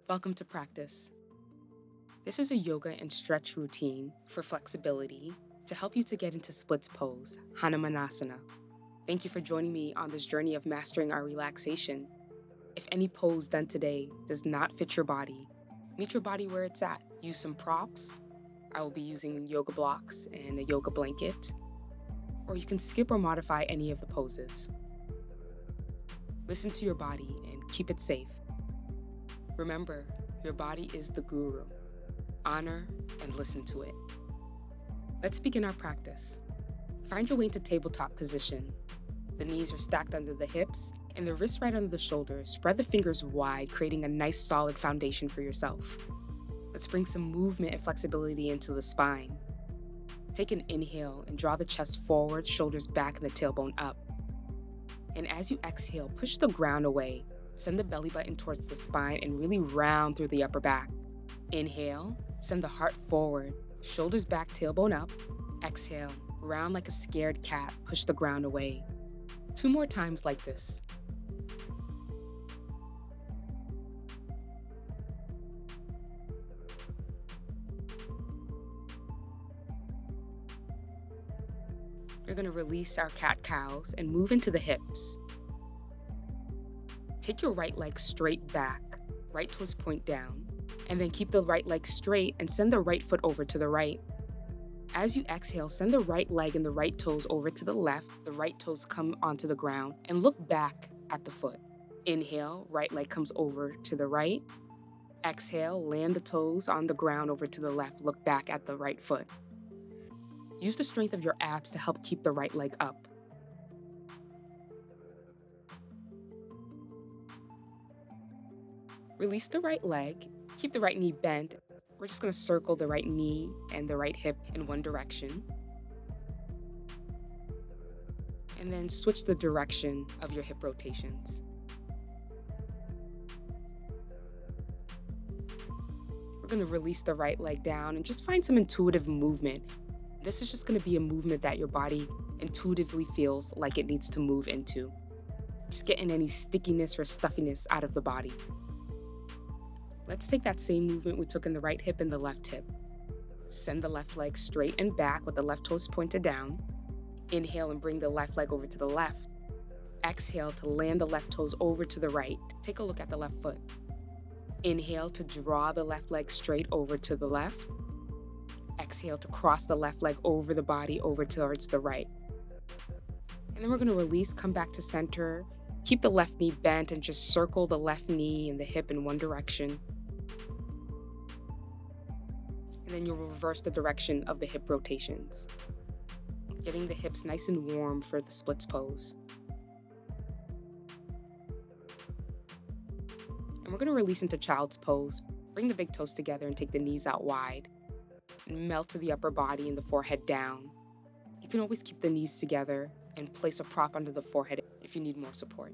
Welcome to practice. This is a yoga and stretch routine for flexibility to help you to get into splits pose, Hanumanasana. Thank you for joining me on this journey of mastering our relaxation. If any pose done today does not fit your body, meet your body where it's at. Use some props. I will be using yoga blocks and a yoga blanket, or you can skip or modify any of the poses. Listen to your body and keep it safe. Remember, your body is the guru. Honor and listen to it. Let's begin our practice. Find your way into tabletop position. The knees are stacked under the hips and the wrists right under the shoulders. Spread the fingers wide, creating a nice solid foundation for yourself. Let's bring some movement and flexibility into the spine. Take an inhale and draw the chest forward, shoulders back, and the tailbone up. And as you exhale, push the ground away. Send the belly button towards the spine and really round through the upper back. Inhale, send the heart forward, shoulders back, tailbone up. Exhale, round like a scared cat, push the ground away. 2 more times like this. We're going to release our cat-cows and move into the hips. Take your right leg straight back, right toes point down, and then keep the right leg straight and send the right foot over to the right. As you exhale, send the right leg and the right toes over to the left, the right toes come onto the ground, and look back at the foot. Inhale, right leg comes over to the right. Exhale, land the toes on the ground over to the left, look back at the right foot. Use the strength of your abs to help keep the right leg up. Release the right leg, keep the right knee bent. We're just going to circle the right knee and the right hip in one direction. And then switch the direction of your hip rotations. We're going to release the right leg down and just find some intuitive movement. This is just going to be a movement that your body intuitively feels like it needs to move into. Just getting any stickiness or stuffiness out of the body. Let's take that same movement we took in the right hip and the left hip. Send the left leg straight and back with the left toes pointed down. Inhale and bring the left leg over to the left. Exhale to land the left toes over to the right. Take a look at the left foot. Inhale to draw the left leg straight over to the left. Exhale to cross the left leg over the body over towards the right. And then we're going to release, come back to center. Keep the left knee bent and just circle the left knee and the hip in one direction. And then you'll reverse the direction of the hip rotations, getting the hips nice and warm for the splits pose. And we're going to release into child's pose. Bring the big toes together and take the knees out wide. And melt to the upper body and the forehead down. You can always keep the knees together and place a prop under the forehead if you need more support.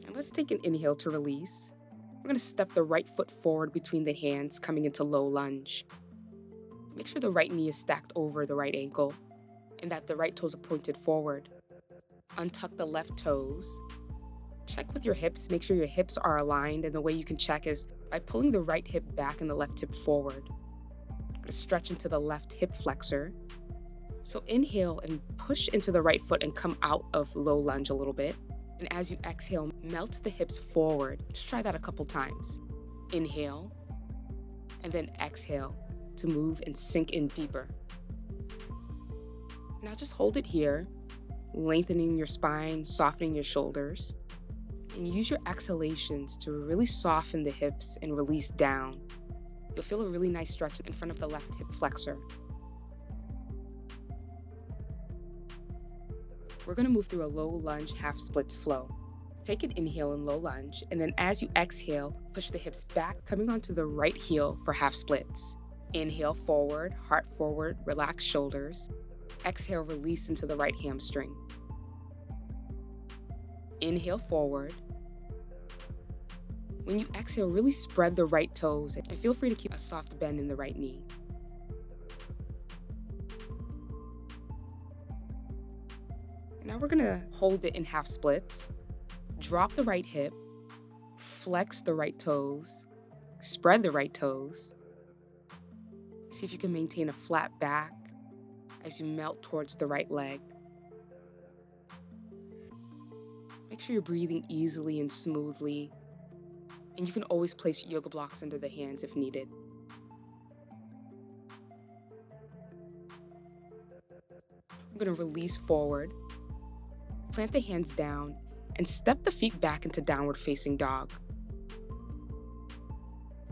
And let's take an inhale to release. We're going to step the right foot forward between the hands, coming into low lunge. Make sure the right knee is stacked over the right ankle and that the right toes are pointed forward. Untuck the left toes. Check with your hips, make sure your hips are aligned, and the way you can check is by pulling the right hip back and the left hip forward. Stretch into the left hip flexor. So inhale and push into the right foot and come out of low lunge a little bit. And as you exhale, melt the hips forward. Just try that a couple times. Inhale, and then exhale to move and sink in deeper. Now just hold it here, lengthening your spine, softening your shoulders. And use your exhalations to really soften the hips and release down. You'll feel a really nice stretch in front of the left hip flexor. We're going to move through a low lunge half splits flow. Take an inhale in low lunge, and then as you exhale, push the hips back, coming onto the right heel for half splits. Inhale forward, heart forward, relax shoulders. Exhale, release into the right hamstring. Inhale forward. When you exhale, really spread the right toes and feel free to keep a soft bend in the right knee. And Now we're gonna hold it in half splits. Drop the right hip, flex the right toes, spread the right toes. See if you can maintain a flat back as you melt towards the right leg. Make sure you're breathing easily and smoothly, and you can always place yoga blocks under the hands if needed. I'm going to release forward, plant the hands down, and step the feet back into downward facing dog.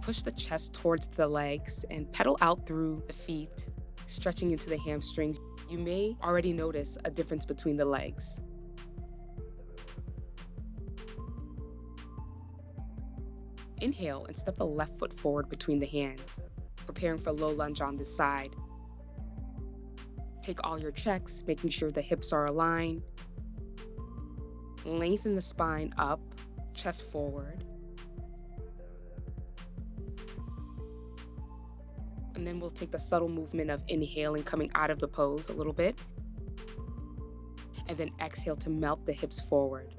Push the chest towards the legs and pedal out through the feet, stretching into the hamstrings. You may already notice a difference between the legs. Inhale and step the left foot forward between the hands, preparing for low lunge on this side. Take all your checks, making sure the hips are aligned. Lengthen the spine up, chest forward. And then we'll take the subtle movement of inhaling, coming out of the pose a little bit. And then exhale to melt the hips forward.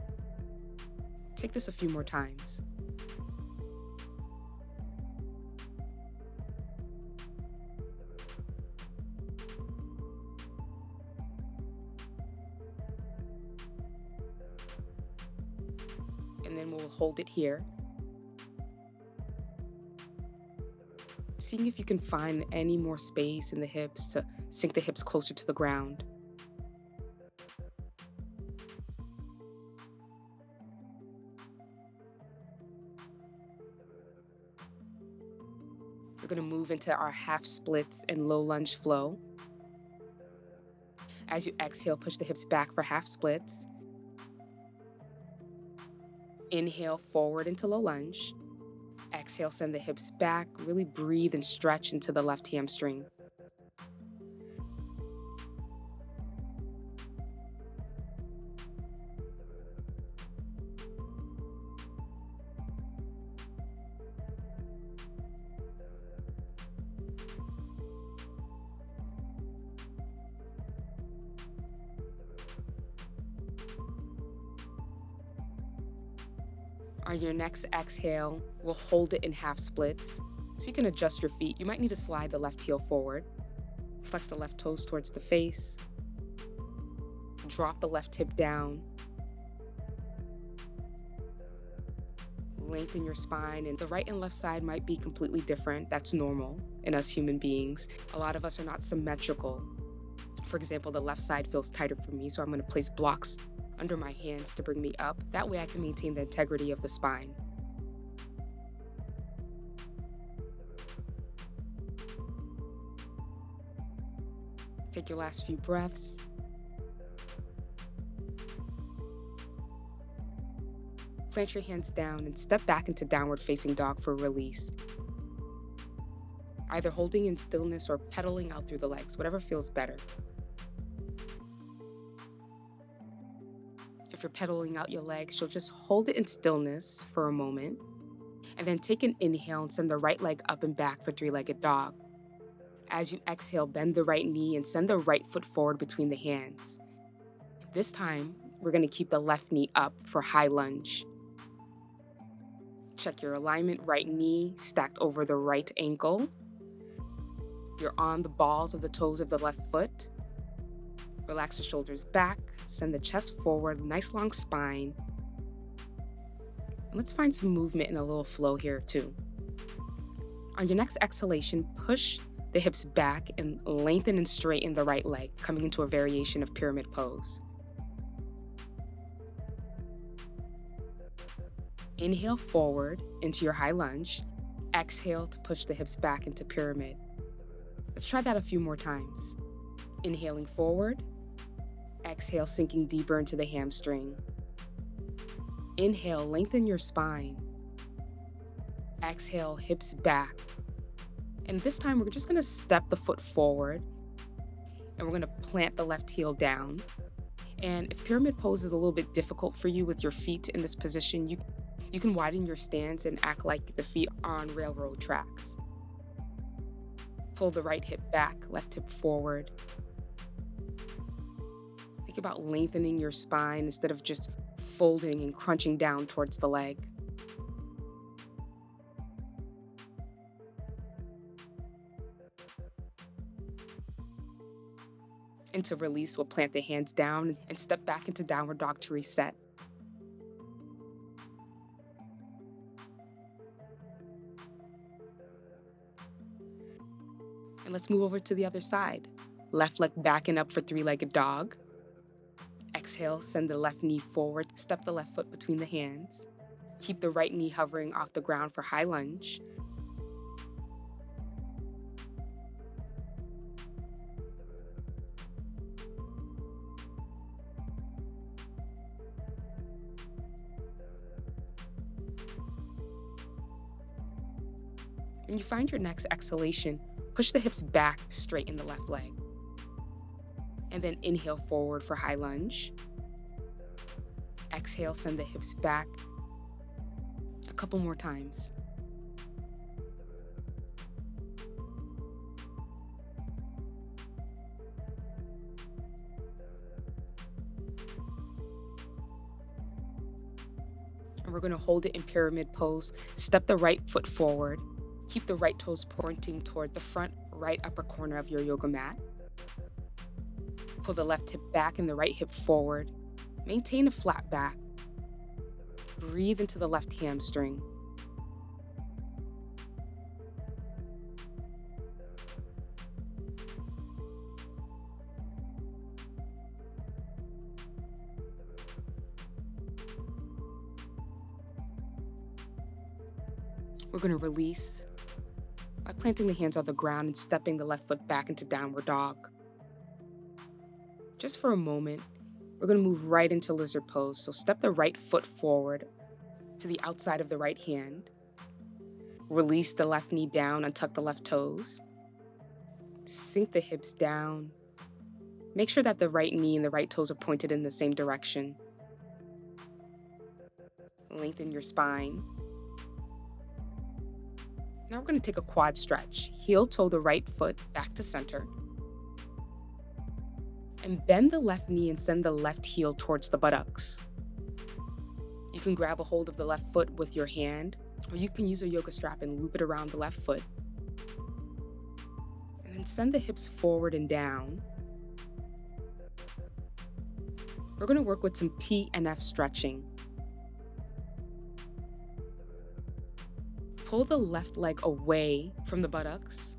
Take this a few more times. And then we'll hold it here. Seeing if you can find any more space in the hips to sink the hips closer to the ground. We're going to move into our half splits and low lunge flow. As you exhale, push the hips back for half splits. Inhale forward into low lunge. Exhale, send the hips back. Really breathe and stretch into the left hamstring. On your next exhale, we'll hold it in half splits. So you can adjust your feet. You might need to slide the left heel forward. Flex the left toes towards the face. Drop the left hip down. Lengthen your spine, and the right and left side might be completely different. That's normal in us human beings. A lot of us are not symmetrical. For example, the left side feels tighter for me, so I'm going to place blocks under my hands to bring me up. That way I can maintain the integrity of the spine. Take your last few breaths. Plant your hands down and step back into downward facing dog for release. Either holding in stillness or pedaling out through the legs, whatever feels better. If you're pedaling out your legs, you'll just hold it in stillness for a moment, and then take an inhale and send the right leg up and back for three-legged dog. As you exhale, bend the right knee and send the right foot forward between the hands. This time, we're going to keep the left knee up for high lunge. Check your alignment, right knee stacked over the right ankle. You're on the balls of the toes of the left foot. Relax the shoulders back, send the chest forward, nice long spine. And let's find some movement and a little flow here too. On your next exhalation, push the hips back and lengthen and straighten the right leg, coming into a variation of pyramid pose. Inhale forward into your high lunge. Exhale to push the hips back into pyramid. Let's try that a few more times. Inhaling forward. Exhale, sinking deeper into the hamstring. Inhale, lengthen your spine. Exhale, hips back. And this time we're just going to step the foot forward and we're going to plant the left heel down. And if pyramid pose is a little bit difficult for you with your feet in this position, you can widen your stance and act like the feet are on railroad tracks. Pull the right hip back, left hip forward. Think about lengthening your spine instead of just folding and crunching down towards the leg. And to release, we'll plant the hands down and step back into downward dog to reset. And let's move over to the other side. Left leg back and up for three-legged dog. Exhale, send the left knee forward, step the left foot between the hands. Keep the right knee hovering off the ground for high lunge. When you find your next exhalation, push the hips back, straighten the left leg. And then inhale forward for high lunge. Exhale, send the hips back. A couple more times. And we're going to hold it in pyramid pose. Step the right foot forward. Keep the right toes pointing toward the front right upper corner of your yoga mat. Pull the left hip back and the right hip forward. Maintain a flat back. Breathe into the left hamstring. We're going to release by planting the hands on the ground and stepping the left foot back into downward dog. Just for a moment, we're going to move right into lizard pose. So step the right foot forward to the outside of the right hand. Release the left knee down, untuck the left toes. Sink the hips down. Make sure that the right knee and the right toes are pointed in the same direction. Lengthen your spine. Now we're going to take a quad stretch. Heel toe the right foot back to center. And bend the left knee and send the left heel towards the buttocks. You can grab a hold of the left foot with your hand, or you can use a yoga strap and loop it around the left foot. And then send the hips forward and down. We're going to work with some P and F stretching. Pull the left leg away from the buttocks.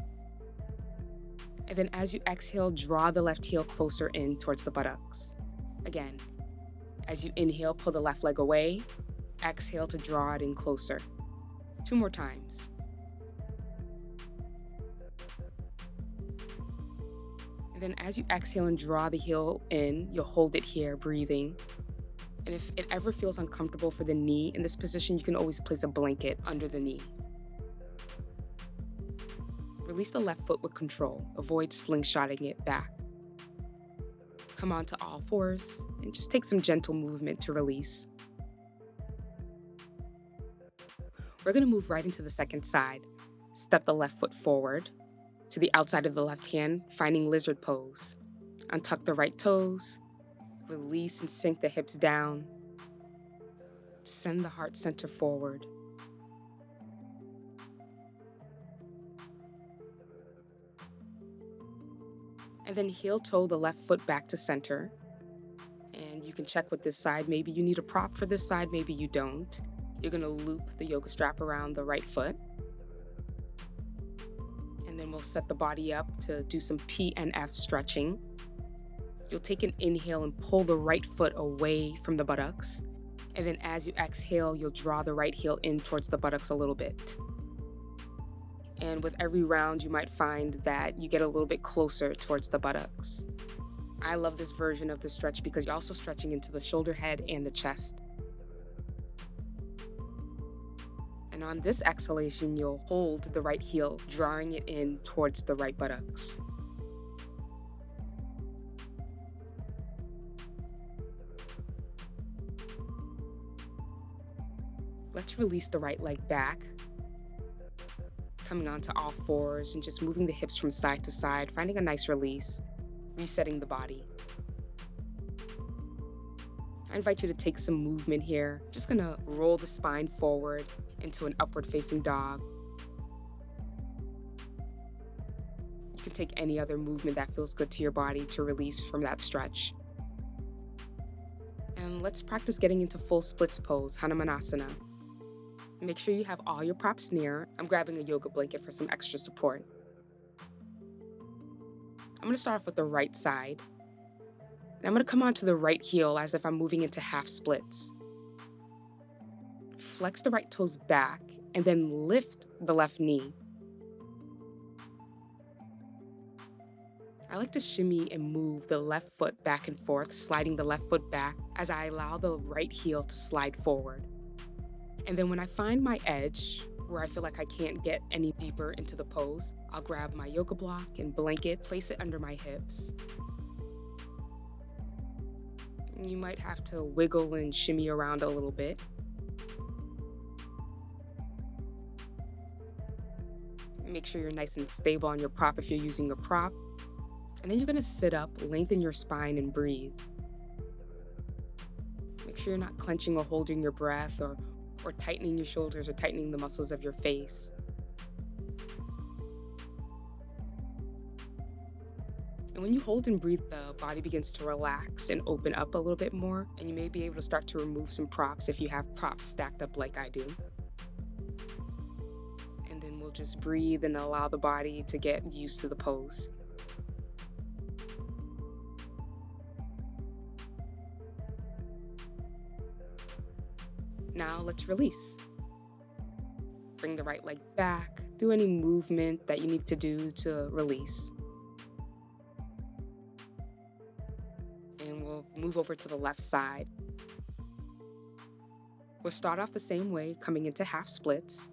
And then as you exhale, draw the left heel closer in towards the buttocks. Again, as you inhale, pull the left leg away. Exhale to draw it in closer. 2 more times. And then as you exhale and draw the heel in, you'll hold it here, breathing. And if it ever feels uncomfortable for the knee in this position, you can always place a blanket under the knee. Release the left foot with control. Avoid slingshotting it back. Come onto all fours and just take some gentle movement to release. We're going to move right into the second side. Step the left foot forward to the outside of the left hand, finding lizard pose. Untuck the right toes. Release and sink the hips down. Send the heart center forward. And then heel toe the left foot back to center. And you can check with this side. Maybe you need a prop for this side, maybe you don't. You're going to loop the yoga strap around the right foot. And then we'll set the body up to do some P and F stretching. You'll take an inhale and pull the right foot away from the buttocks. And then as you exhale, you'll draw the right heel in towards the buttocks a little bit. And with every round, you might find that you get a little bit closer towards the buttocks. I love this version of the stretch because you're also stretching into the shoulder head and the chest. And on this exhalation, you'll hold the right heel, drawing it in towards the right buttocks. Let's release the right leg back. Coming onto all fours and just moving the hips from side to side, finding a nice release, resetting the body. I invite you to take some movement here. I'm just gonna roll the spine forward into an upward facing dog. You can take any other movement that feels good to your body to release from that stretch. And let's practice getting into full splits pose, Hanumanasana. Make sure you have all your props near. I'm grabbing a yoga blanket for some extra support. I'm gonna start off with the right side. And I'm gonna come onto the right heel as if I'm moving into half splits. Flex the right toes back and then lift the left knee. I like to shimmy and move the left foot back and forth, sliding the left foot back as I allow the right heel to slide forward. And then when I find my edge, where I feel like I can't get any deeper into the pose, I'll grab my yoga block and blanket, place it under my hips. You might have to wiggle and shimmy around a little bit. Make sure you're nice and stable on your prop if you're using a prop. And then you're gonna sit up, lengthen your spine, and breathe. Make sure you're not clenching or holding your breath or tightening your shoulders or tightening the muscles of your face. And when you hold and breathe, the body begins to relax and open up a little bit more, and you may be able to start to remove some props if you have props stacked up like I do. And then we'll just breathe and allow the body to get used to the pose. Now let's release. Bring the right leg back. Do any movement that you need to do to release. And we'll move over to the left side. We'll start off the same way, coming into half splits.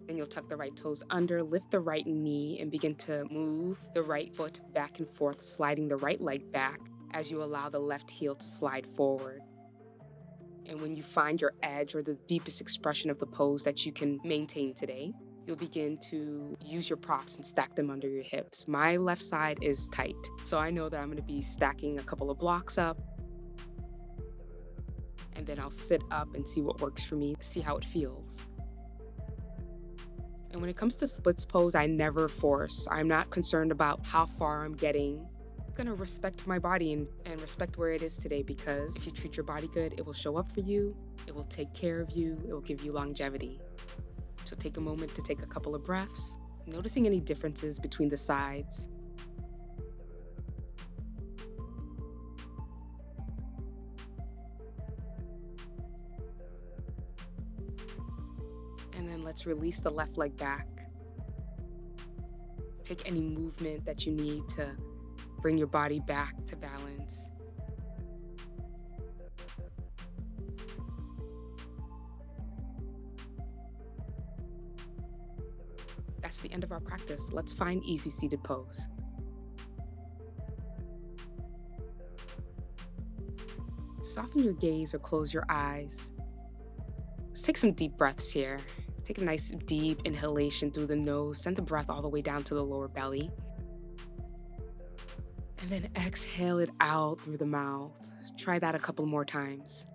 Then you'll tuck the right toes under, lift the right knee, and begin to move the right foot back and forth, sliding the right leg back as you allow the left heel to slide forward. And when you find your edge or the deepest expression of the pose that you can maintain today, you'll begin to use your props and stack them under your hips. My left side is tight, so I know that I'm going to be stacking a couple of blocks up. And then I'll sit up and see what works for me, see how it feels. And when it comes to splits pose, I never force. I'm not concerned about how far I'm getting. I'm gonna respect my body and respect where it is today, because if you treat your body good, it will show up for you, it will take care of you, it will give you longevity. So take a moment to take a couple of breaths, noticing any differences between the sides. And then let's release the left leg back. Take any movement that you need to bring your body back to balance. That's the end of our practice. Let's find easy seated pose. Soften your gaze or close your eyes. Let's take some deep breaths here. Take a nice deep inhalation through the nose. Send the breath all the way down to the lower belly. And then exhale it out through the mouth. Try that a couple more times.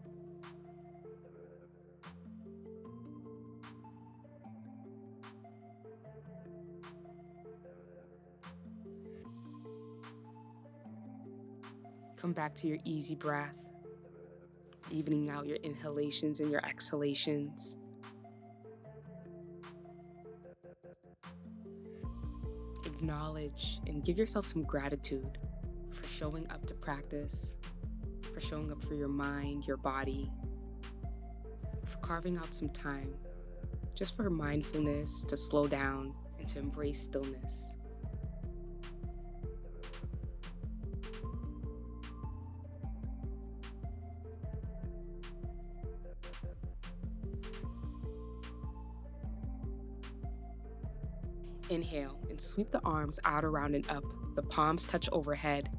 Come back to your easy breath, evening out your inhalations and your exhalations. Acknowledge and give yourself some gratitude for showing up to practice, for showing up for your mind, your body, for carving out some time just for mindfulness, to slow down and to embrace stillness. Inhale and sweep the arms out, around, and up. The palms touch overhead.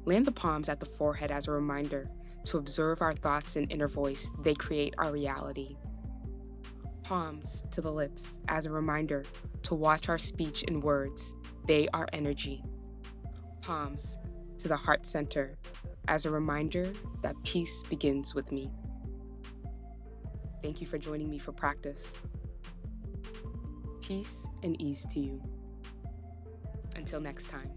Land the palms at the forehead as a reminder to observe our thoughts and inner voice. They create our reality. Palms to the lips as a reminder to watch our speech and words. They are energy. Palms to the heart center. as a reminder that peace begins with me. Thank you for joining me for practice. Peace and ease to you. Until next time.